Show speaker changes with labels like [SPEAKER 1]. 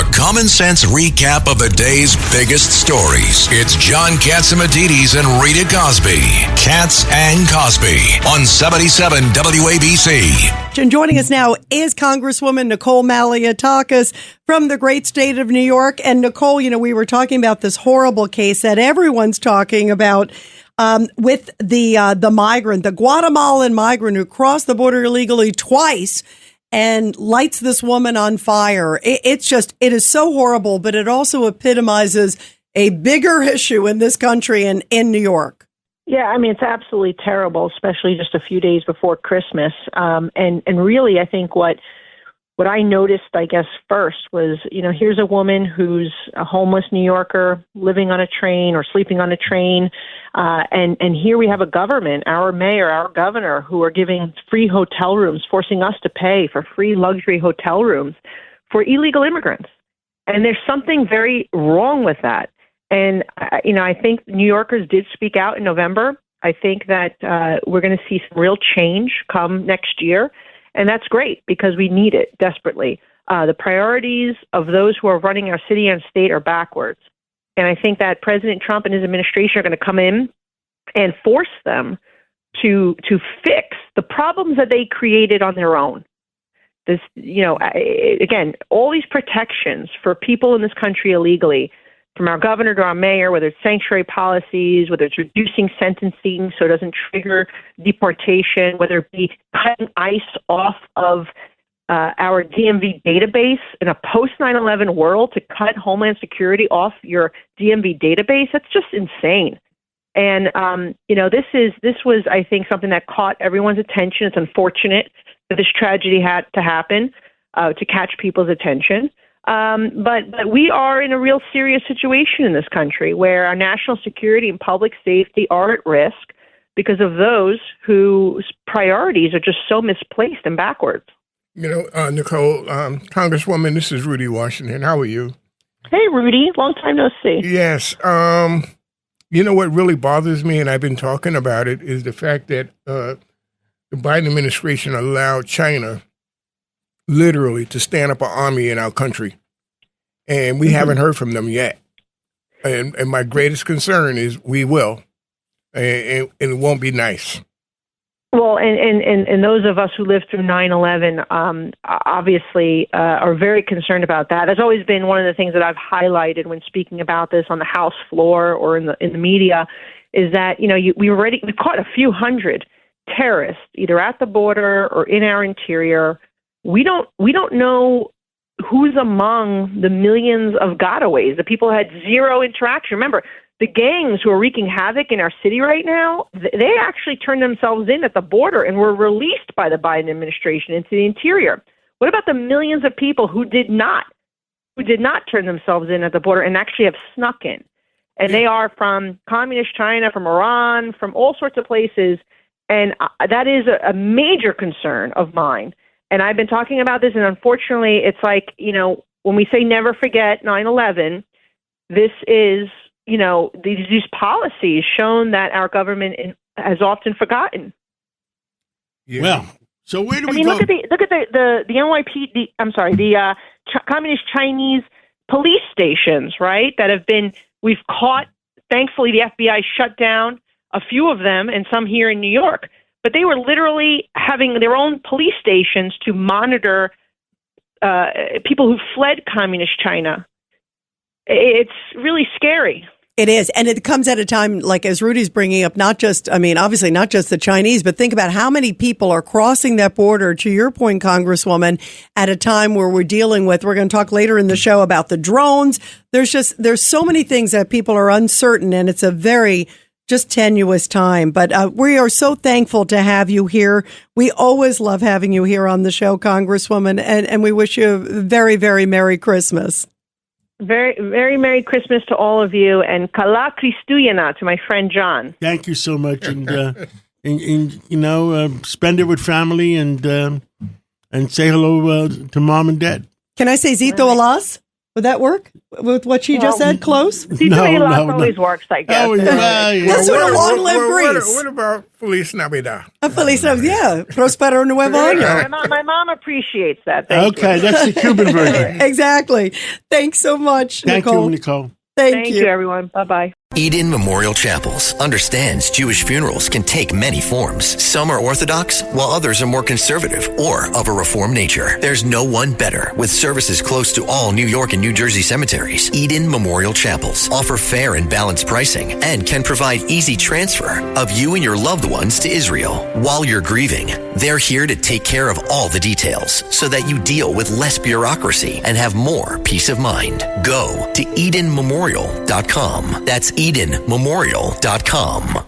[SPEAKER 1] A common sense recap of the day's biggest stories. It's John Catsimatidis and Rita Cosby. Katz and Cosby on 77 WABC.
[SPEAKER 2] And joining us now is Congresswoman Nicole Malliotakis from the great state of New York. And Nicole, we were talking about this horrible case that everyone's talking about with the migrant, the Guatemalan migrant who crossed the border illegally twice and lights this woman on fire. It is so horrible, but it also epitomizes a bigger issue in this country and in New York.
[SPEAKER 3] Yeah, I mean, it's absolutely terrible, especially just a few days before Christmas. And really, I think what I noticed, I guess, first was, here's a woman who's a homeless New Yorker living on a train or sleeping on a train. And here we have a government, our mayor, our governor, who are giving free hotel rooms, forcing us to pay for free luxury hotel rooms for illegal immigrants. And there's something very wrong with that. And, I think New Yorkers did speak out in November. I think that we're going to see some real change come next year. And that's great because we need it desperately. The priorities of those who are running our city and state are backwards. And I think that President Trump and his administration are going to come in and force them to fix the problems that they created on their own. This, again, all these protections for people in this country illegally, from our governor to our mayor, whether it's sanctuary policies, whether it's reducing sentencing so it doesn't trigger deportation, whether it be cutting ICE off of our DMV database in a post 9/11 world, to cut Homeland Security off your DMV database, that's just insane. And this was, I think, something that caught everyone's attention. It's unfortunate that this tragedy had to happen to catch people's attention. But we are in a real serious situation in this country where our national security and public safety are at risk because of those whose priorities are just so misplaced and backwards.
[SPEAKER 4] Nicole, Congresswoman, this is Rudy Washington. How are you?
[SPEAKER 3] Hey, Rudy. Long time no see.
[SPEAKER 4] Yes. What really bothers me, and I've been talking about it, is the fact that the Biden administration allowed China literally to stand up an army in our country. And we haven't heard from them yet. And my greatest concern is we will. And it won't be nice.
[SPEAKER 3] Well, and those of us who lived through 9/11 obviously are very concerned about that. That's always been one of the things that I've highlighted when speaking about this on the House floor or in the media, is that we caught a few hundred terrorists either at the border or in our interior. We don't know who's among the millions of gotaways. The people had zero interaction. Remember, the gangs who are wreaking havoc in our city right now, they actually turned themselves in at the border and were released by the Biden administration into the interior. What about the millions of people who did not turn themselves in at the border and actually have snuck in? And they are from communist China, from Iran, from all sorts of places. And that is a major concern of mine. And I've been talking about this, and unfortunately, it's like, when we say never forget 9/11, this is, these policies shown that our government has often forgotten.
[SPEAKER 4] Yeah.
[SPEAKER 5] Well, so where do we go?
[SPEAKER 3] Look at the NYPD. I'm sorry, the Communist Chinese police stations, right? We've caught. Thankfully, the FBI shut down a few of them, and some here in New York. But they were literally having their own police stations to monitor people who fled communist China. It's really scary.
[SPEAKER 2] It is. And it comes at a time, like as Rudy's bringing up, obviously not just the Chinese, but think about how many people are crossing that border, to your point, Congresswoman, at a time where we're dealing with, we're going to talk later in the show about the drones. There's so many things that people are uncertain, and it's a very just tenuous time. But we are so thankful to have you here. We always love having you here on the show, Congresswoman, and we wish you a very, very Merry Christmas.
[SPEAKER 3] Very, very Merry Christmas to all of you, and Kala Kristuyana to my friend John.
[SPEAKER 5] Thank you so much, and spend it with family and say hello to mom and dad.
[SPEAKER 2] Can I say Zito Alas? Would that work with what she just said? Close?
[SPEAKER 3] Tituilas always works, I guess.
[SPEAKER 5] Oh, yeah.
[SPEAKER 2] Let's do a long-lived Greece.
[SPEAKER 4] What about Feliz Navidad?
[SPEAKER 2] Feliz Navidad. Yeah. Prospero Nuevo Año.
[SPEAKER 3] My mom appreciates that. Thank you.
[SPEAKER 5] Okay, that's the Cuban version.
[SPEAKER 2] Exactly. Thanks so much,
[SPEAKER 5] Thank
[SPEAKER 2] Nicole.
[SPEAKER 5] you, Nicole.
[SPEAKER 2] Thank
[SPEAKER 3] you, everyone. Bye-bye.
[SPEAKER 6] Eden Memorial Chapels understands Jewish funerals can take many forms. Some are Orthodox, while others are more conservative or of a Reformed nature. There's no one better. With services close to all New York and New Jersey cemeteries, Eden Memorial Chapels offer fair and balanced pricing and can provide easy transfer of you and your loved ones to Israel. While you're grieving, they're here to take care of all the details so that you deal with less bureaucracy and have more peace of mind. Go to EdenMemorial.com. That's EdenMemorial.com.